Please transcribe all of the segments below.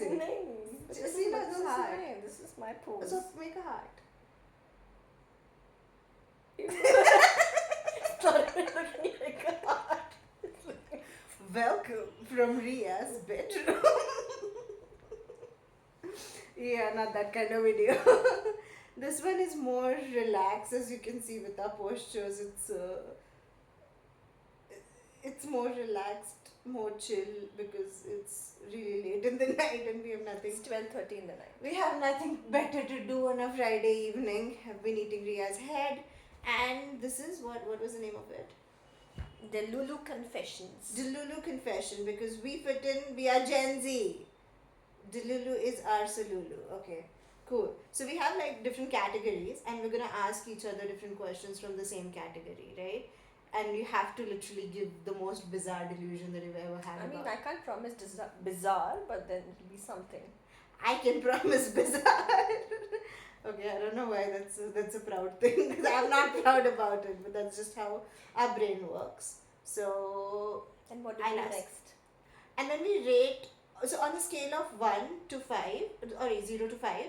See, no, no heart. This is my pose. So make a heart. Started looking like a heart. Welcome from Ria's bedroom. Yeah, not that kind of video. This one is more relaxed, as you can see with our postures. It's more relaxed, more chill, because it's really late in the night and we have nothing. It's 12:30 in the night. We have nothing better to do on a Friday evening. I've been eating Ria's head, and this is what was the name of it? Delulu Confessions. Delulu Confession, because we fit in. We are Gen Z. Delulu is our Solulu. Okay, cool. So we have like different categories, and we're gonna ask each other different questions from the same category, right? And you have to literally give the most bizarre delusion that you've ever had. I mean, I can't promise bizarre, but then it'll be something. I can promise bizarre. Okay, I don't know why that's a proud thing, because I'm not proud about it, but that's just how our brain works. So, And what do we do next? and then we rate. So on the scale of 1 to 5, or 0 to 5,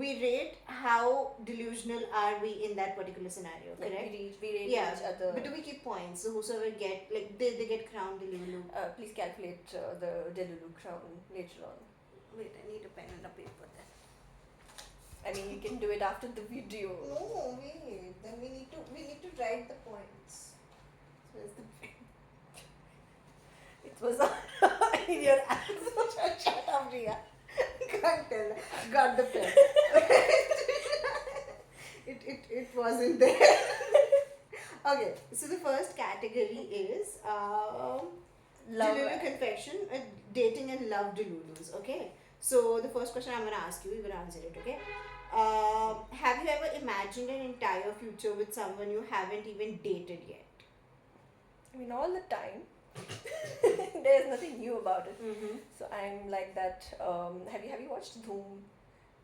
we rate how delusional are we in that particular scenario, Like correct? we rate Yeah, each other. but do we keep points? So whosoever get, like, they get crowned Delulu. Please calculate the Delulu crown later on. Wait, I need a pen and a paper then. I mean, you can do it after the video. No, wait. Then we need to write the points. So where's the pen? It was in your ass. Shut up, Ria. Can't tell. Got the pen. it wasn't there. Okay, so the first category is Delulu Confession, dating and love Delulus. Okay, so the first question I'm gonna ask you, you're gonna answer it. Okay. Have you ever imagined an entire future with someone you haven't even dated yet? I mean, all the time. There's nothing new about it. Mm-hmm. So I'm like that. Have you watched Dhoom?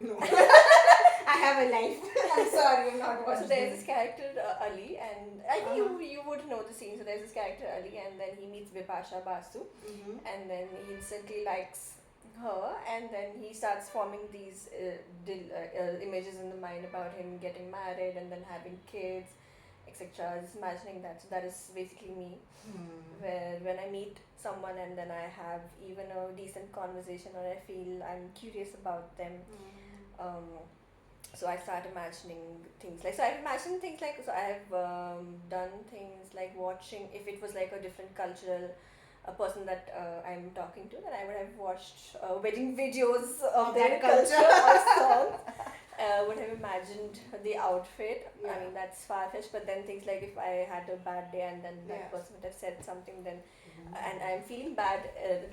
No. I have a life. I'm sorry, I'm not watching. So there's this character Ali, and I think you would know the scene. So there's this character Ali, and then he meets Bipasha Basu, and then he instantly likes her, and then he starts forming these images in the mind about him getting married and then having kids, etc. Just imagining that. So that is basically me. Where when I meet someone and then I have even a decent conversation, or I feel I'm curious about them, so I start imagining things like, so I've imagined things like, so I've done things like watching, if it was like a different cultural a person that I'm talking to, then I would have watched wedding videos of their culture or songs. Would have imagined the outfit. Yeah. I mean, that's far-fetched, but then things like if I had a bad day and then that person would have said something, then and I'm feeling bad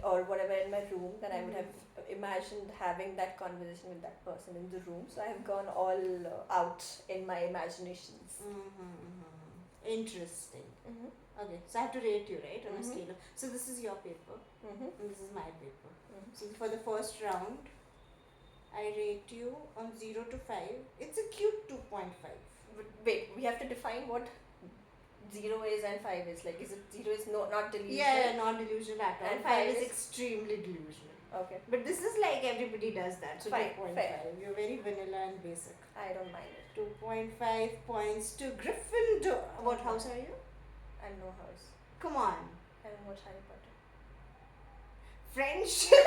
or whatever in my room, then I would have imagined having that conversation with that person in the room. So I have gone all out in my imaginations. Interesting. Okay, so I have to rate you, right, on a scale of. So this is your paper, and this is my paper. So for the first round, I rate you on 0 to 5. It's a cute 2.5. But wait, we have to define what 0 is and 5 is. Like, is it 0 is not delusional? Yeah, not delusional at all. And 5 5 is is extremely delusional. Okay. But this is like everybody does that. So Fine, 2.5. fair. You're very vanilla and basic. I don't mind it. 2.5 points to Gryffindor. What house are you? I'm no house. Come on. I don't watch Harry Potter. Friendship.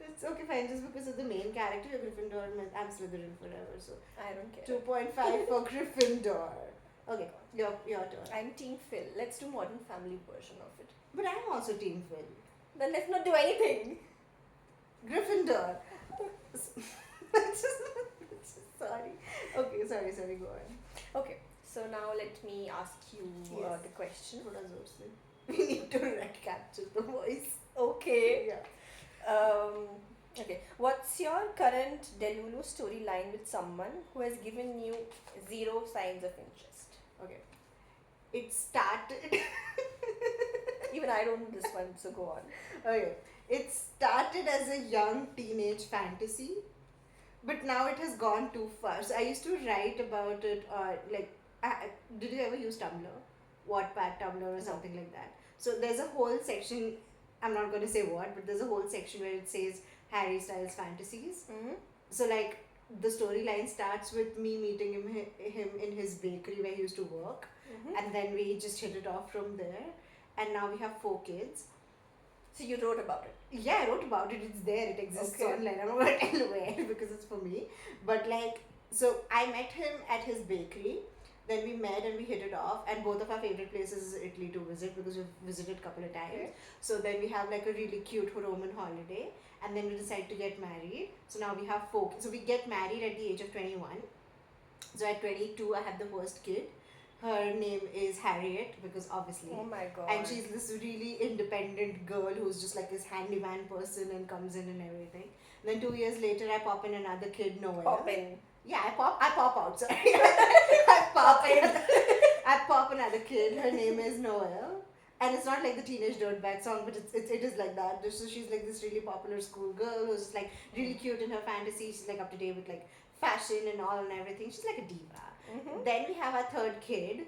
It's okay, fine. Just because of the main character, you're Gryffindor, and I'm Slytherin forever. So I don't care. 2.5 for Gryffindor. Okay, your turn. I'm Team Phil. Let's do Modern Family version of it. But I'm also Team Phil. Then let's not do anything. Gryffindor. Sorry. Okay, sorry, go on. Okay, so now let me ask you Yes. the question. What does it say? We need to capture the voice. Okay. Yeah. Okay. What's your current Delulu storyline with someone who has given you 0 signs of interest? Okay. It started. Even I don't know this one, so go on. Okay. It started as a young teenage fantasy, but now it has gone too far. So I used to write about it, or like, did you ever use Tumblr? Wattpad Tumblr or something like that. So there's a whole section I'm not going to say what, but there's a whole section where it says Harry Styles fantasies. Mm-hmm. So like the storyline starts with me meeting him in his bakery where he used to work, and then we just hit it off from there. And now we have 4 kids. So you wrote about it? Yeah, I wrote about it. It's there. It exists online. I'm not going to tell where because it's for me. But like, so I met him at his bakery. Then we met and we hit it off. And both of our favorite places is Italy to visit because we've visited a couple of times. Okay. So then we have like a really cute Roman holiday. And then we decide to get married. So now we have 4. So we get married at the age of 21. So at 22, I have the first kid. Her name is Harriet because obviously. Oh my god. And she's this really independent girl who's just like this handyman person and comes in and everything. Then 2 years later, I pop in another kid, Noel. Pop in. Yeah, I pop out. Sorry, I pop in. I pop another kid. Her name is Noel. And it's not like the Teenage Dirtbag song, but it is like that. So she's like this really popular school girl who's just like really cute in her fantasy. She's like up to date with like fashion and all and everything. She's like a diva. Then we have our third kid.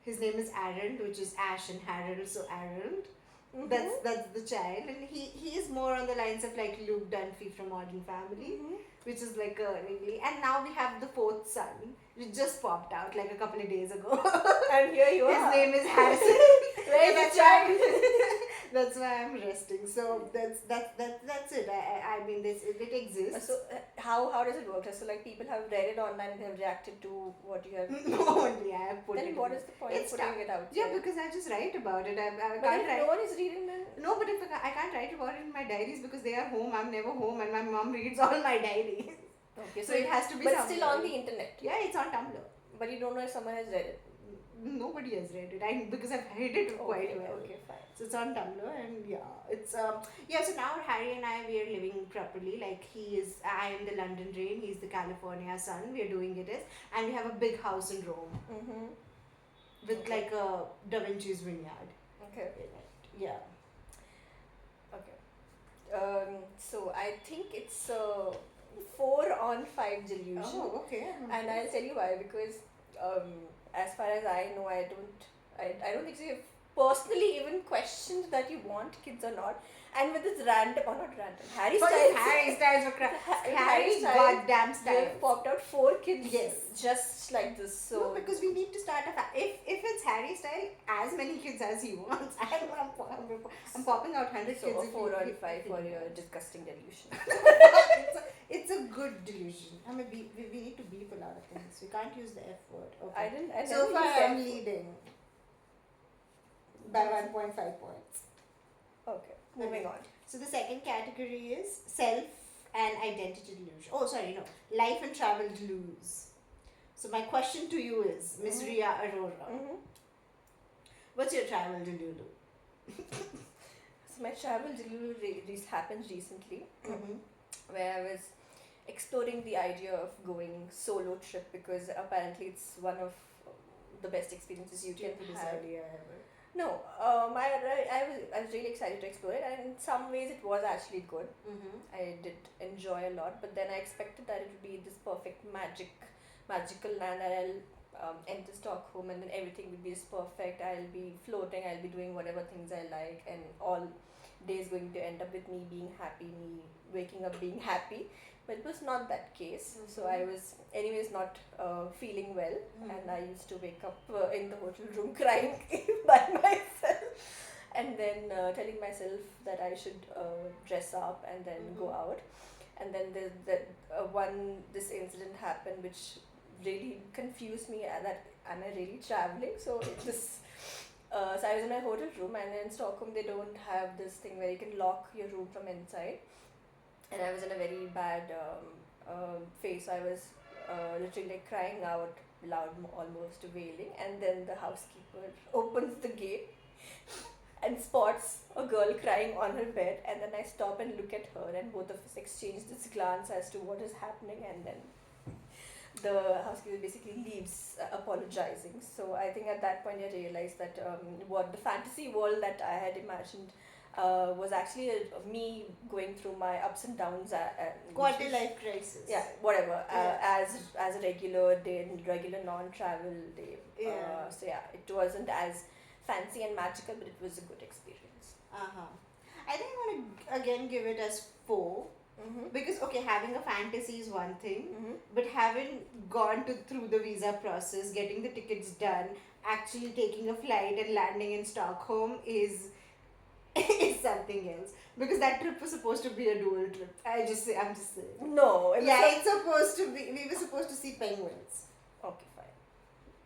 His name is Aaron, which is Ash and Harold. So Aaron, that's the child, and he is more on the lines of like Luke Dunphy from Modern Family, which is like a really. And now we have the 4th son. It just popped out like a couple of days ago. And here you are. His name is Harrison. Where's the child? That's why I'm resting. So that's it. I mean it exists. So how does it work? So like people have read it online and have reacted to what you have. No, only I have put Then it. what is the point of putting it out? Yeah, because I just write about it. I But can't if write. no one is reading, then No, but if I can't write about it in my diaries because they are home. I'm never home, and my mom reads all my diaries. okay. So it has to be. But somewhere. still on the internet. Yeah, it's on Tumblr. But you don't know if someone has read it. Nobody has read it. Because I've read it quite well. Okay, fine. So it's on Tumblr, and it's So now Harry and I, we are living properly. Like I am the London drain, he's the California sun. We are doing it and we have a big house in Rome with like a Da Vinci's vineyard. Okay. Yeah. Okay. So I think it's 4 on 5 delusion. Oh, okay. And I'll tell you why, because as far as I know, I don't think so you've personally even questioned that you want kids or not. And with this random, or not random, Harry Styles were Harry goddamn Styles. They've popped out 4 kids. Yes. Just like this. So no, because we need to start if it's Harry Styles, as many kids as he wants. I'm popping out 100 so kids. a 4 on 5 for your disgusting delusion. It's a good delusion. I mean, we need to beep a lot of things. We can't use the F word. Okay. I So never far, used I'm F. leading by 1.5 points. Okay. Moving on. So the second category is self and identity delusion. Oh, sorry, no. Life and travel delusions. So my question to you is, Miss Ria Arora, what's your travel delulu? So my travel delulu happened recently, where I was exploring the idea of going solo trip because apparently it's one of the best experiences you can have. No, I was really excited to explore it, and in some ways it was actually good. I did enjoy a lot, but then I expected that it would be this perfect magical land that I'll enter Stockholm and then everything would be just perfect. I'll be floating, I'll be doing whatever things I like, and all days going to end up with me being happy, me waking up being happy. But it was not that case. So I was anyways not feeling well, and I used to wake up in the hotel room crying by myself, and then telling myself that I should dress up and then go out. And then this incident happened which really confused me that am I really traveling? So so I was in my hotel room, and in Stockholm they don't have this thing where you can lock your room from inside. And I was in a very bad phase. I was literally like crying out loud, almost wailing. And then the housekeeper opens the gate and spots a girl crying on her bed. And then I stop and look at her, and both of us exchange this glance as to what is happening. And then the housekeeper basically leaves apologizing. So I think at that point I realized that what the fantasy world that I had imagined was actually me going through my ups and downs. Quarter life crisis. Yeah, whatever. As a regular day, regular non-travel day. So yeah, it wasn't as fancy and magical, but it was a good experience. I think I'm gonna again give it as 4. Because okay, having a fantasy is one thing, but having gone through the visa process, getting the tickets done, actually taking a flight and landing in Stockholm is is something else. Because that trip was supposed to be a dual trip. I'm just saying. No, It's supposed to be. We were supposed to see penguins, okay, fine.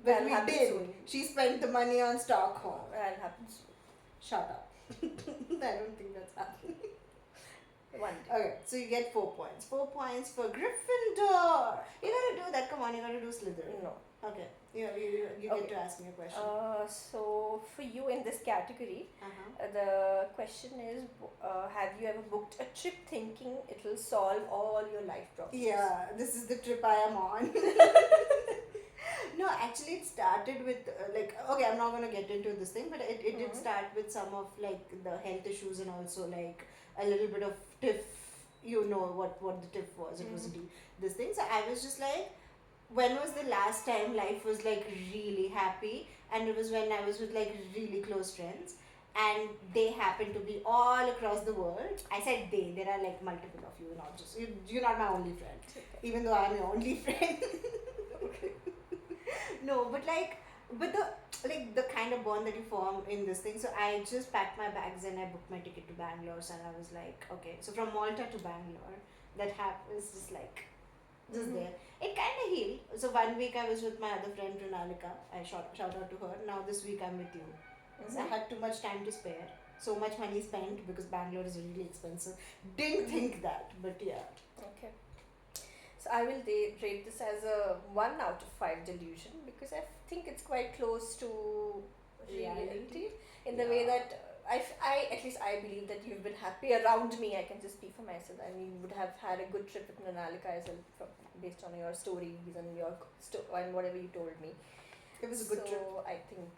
but That'll we happen did. soon. She spent the money on Stockholm. That'll happen soon. Shut up. I don't think that's happening. One day. Okay, so you get 4 points. 4 points for Gryffindor. You gotta do that. Come on, you gotta do Slytherin. No. Okay. You Okay. get to ask me a question. So for you in this category, the question is, have you ever booked a trip thinking it will solve all your life problems? Yeah, this is the trip I am on. No, actually, it started with okay, I'm not gonna get into this thing, but it did start with some of like the health issues and also like a little bit of tiff. You know what the tiff was? It was this thing. So I was just like, when was the last time life was like really happy? And it was when I was with like really close friends, and they happen to be all across the world. I said they. There are like multiple of you, not just you. You're not my only friend, even though I'm your only friend. No, but the kind of bond that you form in this thing. So I just packed my bags and I booked my ticket to Bangalore. And I was like, okay, so from Malta to Bangalore, that was just like just there. It kind of healed. So 1 week I was with my other friend Pranalika. I shout out to her. Now this week I'm with you. So I had too much time to spare. So much money spent because Bangalore is really expensive. Didn't think that, but yeah. Okay. So I will rate this as a 1 out of 5 delusion because I think it's quite close to reality in the way that at least I believe that you've been happy around me. I can just speak for myself, and you would have had a good trip with Nanalika as well, based on your stories and your and whatever you told me. It was a good trip. So I think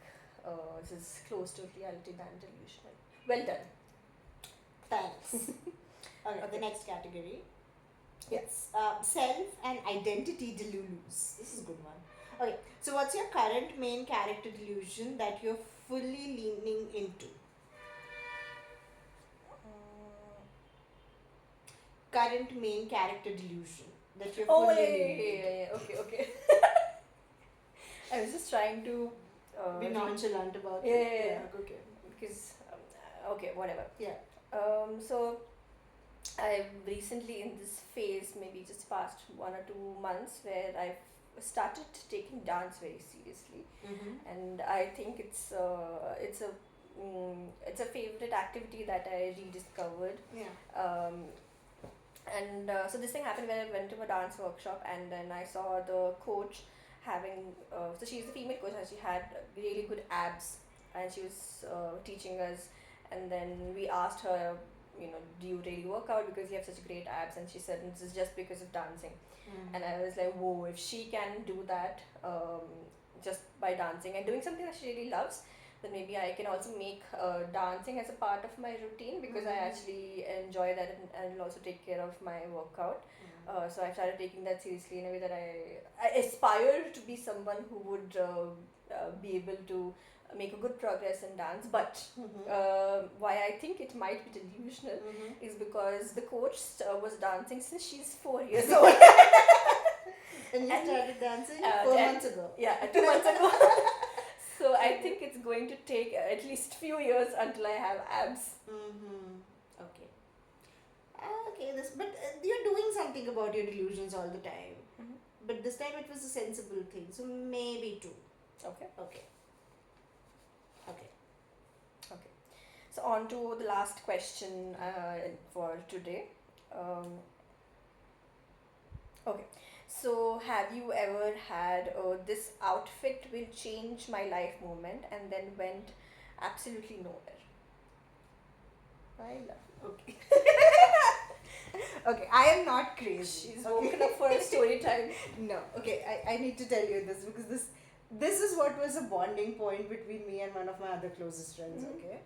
this is close to reality than delusional. Well done. Thanks. Okay, the next category. Yeah. It's self and identity delulus. This is a good one. Okay, so what's your current main character delusion that you're fully leaning into? Current main character delusion that you're fully leaning into. Yeah. Okay. I was just trying to Be nonchalant about Yeah. it. Okay. Because okay, whatever. Yeah. So I've recently in this phase, maybe just past 1 or 2 months, where I've started taking dance very seriously, and I think it's a favorite activity that I rediscovered. Yeah. So this thing happened when I went to a dance workshop, and then I saw the coach having so she's a female coach and she had really good abs, and she was teaching us, and then we asked her, do you really work out because you have such great abs? And she said this is just because of dancing. And I was like, whoa, if she can do that just by dancing and doing something that she really loves, then maybe I can also make dancing as a part of my routine, because I actually enjoy that, and will also take care of my workout. So I started taking that seriously in a way that I aspire to be someone who would be able to make a good progress in dance. But why I think it might be delusional is because the coach was dancing since she's 4 years old. And you started dancing 4 months ago. Yeah, 2 months ago. So I think it's going to take at least few years until I have abs. Okay. Okay, but you're doing something about your delusions all the time. But this time it was a sensible thing, so maybe 2. Okay. Okay. So on to the last question for today. Okay. So have you ever had this outfit will change my life moment and then went absolutely nowhere? I love you. Okay. Okay, I am not crazy. She's woken up for a story time. No. Okay, I need to tell you this because this is what was a bonding point between me and one of my other closest friends, okay?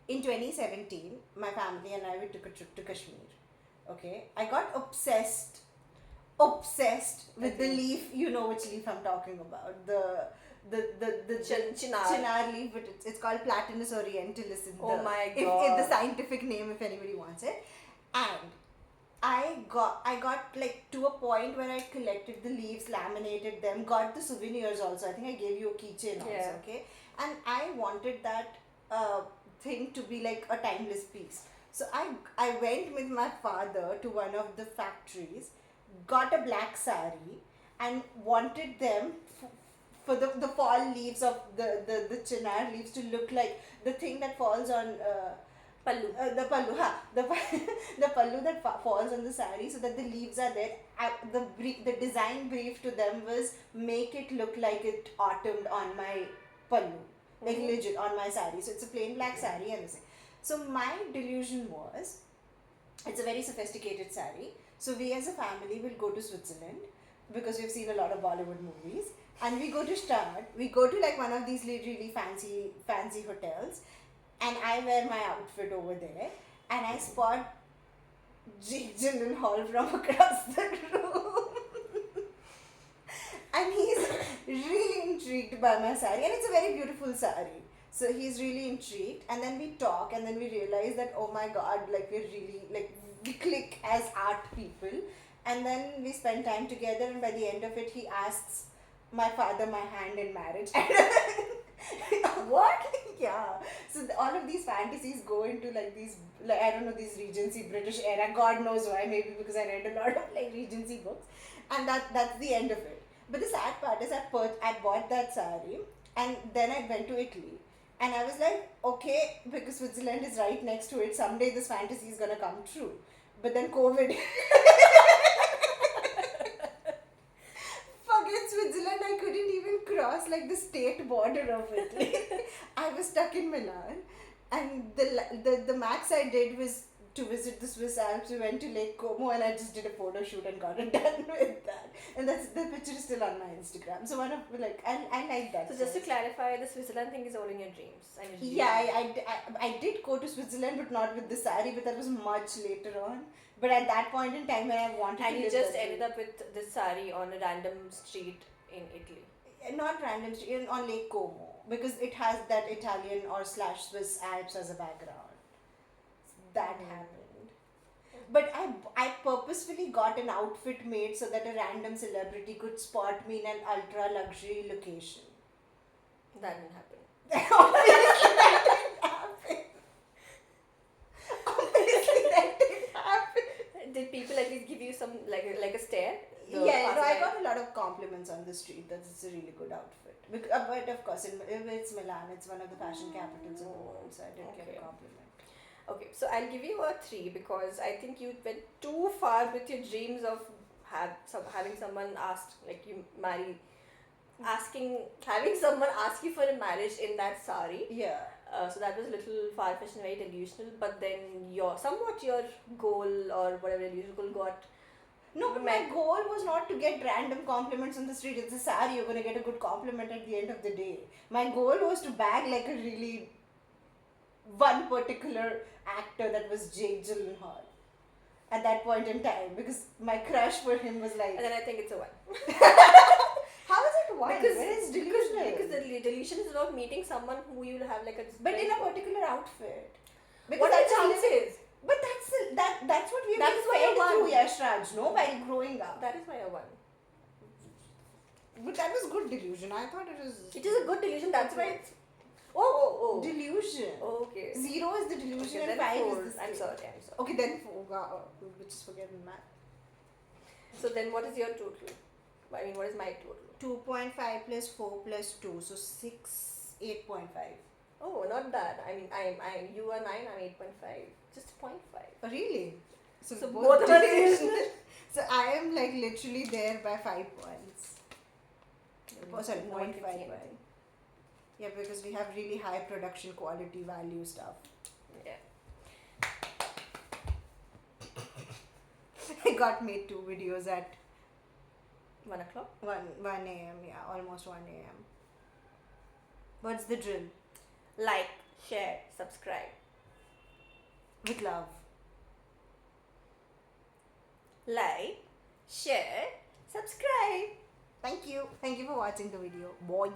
In 2017, my family and I took a trip to Kashmir, okay? I got obsessed with the leaf. You know which leaf I'm talking about. chinar leaf, but it's called Platanus orientalis in Oh my in God. the scientific name if anybody wants it. And I got like to a point where I collected the leaves, laminated them, got the souvenirs also. I think I gave you a keychain also, Yeah. okay? And I wanted that thing to be like a timeless piece. So I went with my father to one of the factories, got a black sari, and wanted them for the fall leaves of the chinar leaves to look like the thing that falls on pallu. the pallu, the pallu that falls on the sari, so that the leaves are there. The design brief to them was make it look like it autumned on my pallu, like legit on my sari. So it's a plain black sari and this thing. So my delusion was, it's a very sophisticated sari. So we as a family will go to Switzerland because we've seen a lot of Bollywood movies, and we go to Strand. We go to like one of these really fancy hotels, and I wear my outfit over there, and I spot Jake Gyllenhaal from across the room. And he's really intrigued by my sari, and it's a very beautiful sari. So he's really intrigued, and then we talk, and then we realize that, oh my god, like we're really, like we click as art people, and then we spend time together, and by the end of it he asks my father my hand in marriage. What? Yeah. So all of these fantasies go into like these, like I don't know, these Regency British era. God knows why. Maybe because I read a lot of like Regency books, and that's the end of it. But the sad part is I bought that sari, and then I went to Italy, and I was like, okay, because Switzerland is right next to it. Someday this fantasy is gonna come true. But then COVID. Forget Switzerland, I couldn't even cross like the state border of Italy. I was stuck in Milan, and the max I did was to visit the Swiss Alps. We went to Lake Como, and I just did a photo shoot and got it done with that. And the picture is still on my Instagram. So one of like I like that. So just to clarify, the Switzerland thing is all in your dreams. Yeah, I did go to Switzerland, but not with the sari. But that was much later on. But at that point in time when I wanted And to you live just that ended up with this sari on a random street in Italy. not random on Lake Como, because it has that Italian or / Swiss Alps as a background. That happened. But I purposefully got an outfit made so that a random celebrity could spot me in an ultra luxury location. That didn't happen. Obviously that didn't happen. Obviously that didn't happen. Did people at least give you some like a stare? Yeah, no, I got a lot of compliments on the street that it's a really good outfit. But of course, it's Milan, it's one of the fashion capitals of the world, so I did get a compliment. Okay, so I'll give you a 3 because I think you went too far with your dreams of having someone having someone ask you for a marriage in that sari. Yeah. So that was a little far-fetched and very delusional. But then your goal or whatever delusional goal got. No, but my goal was not to get random compliments on the street. It's a sari, you're going to get a good compliment at the end of the day. My goal was to bag like a really one particular actor that was Jake Gyllenhaal at that point in time, because my crush for him was like. And then I think it's a 1. How is it 1? Because Where is delusional? Because the delusion is about meeting someone who you will have like a. But in a particular outfit. Because What are the chances? But that's what we've That's been why fed I won. through, Yash Raj, no? While growing up. That is why I won. But that was good delusion. I thought it was. It is a good delusion. That's why it's. Oh. Delusion. Okay. 0 is the delusion Okay, and then 5 4. is the I'm state. sorry. Okay, then 4. Wow. Which is forgetting math. So then, what is your total? I mean, what is my total? 2.5 plus 4 plus 2, so 8.5. Oh, not bad. I mean, you are 9. I'm 8.5. Just 0.5. Oh, really? So both of us delusional. So I am like literally there by 5 points. Oh, sorry, 0.5. Yeah, because we have really high production quality value stuff. Yeah. I got made 2 videos at 1 o'clock. 1 a.m. Yeah, almost 1 a.m. What's the drill? Like, share, subscribe. With love. Like, share, subscribe. Thank you. Thank you for watching the video. Bye.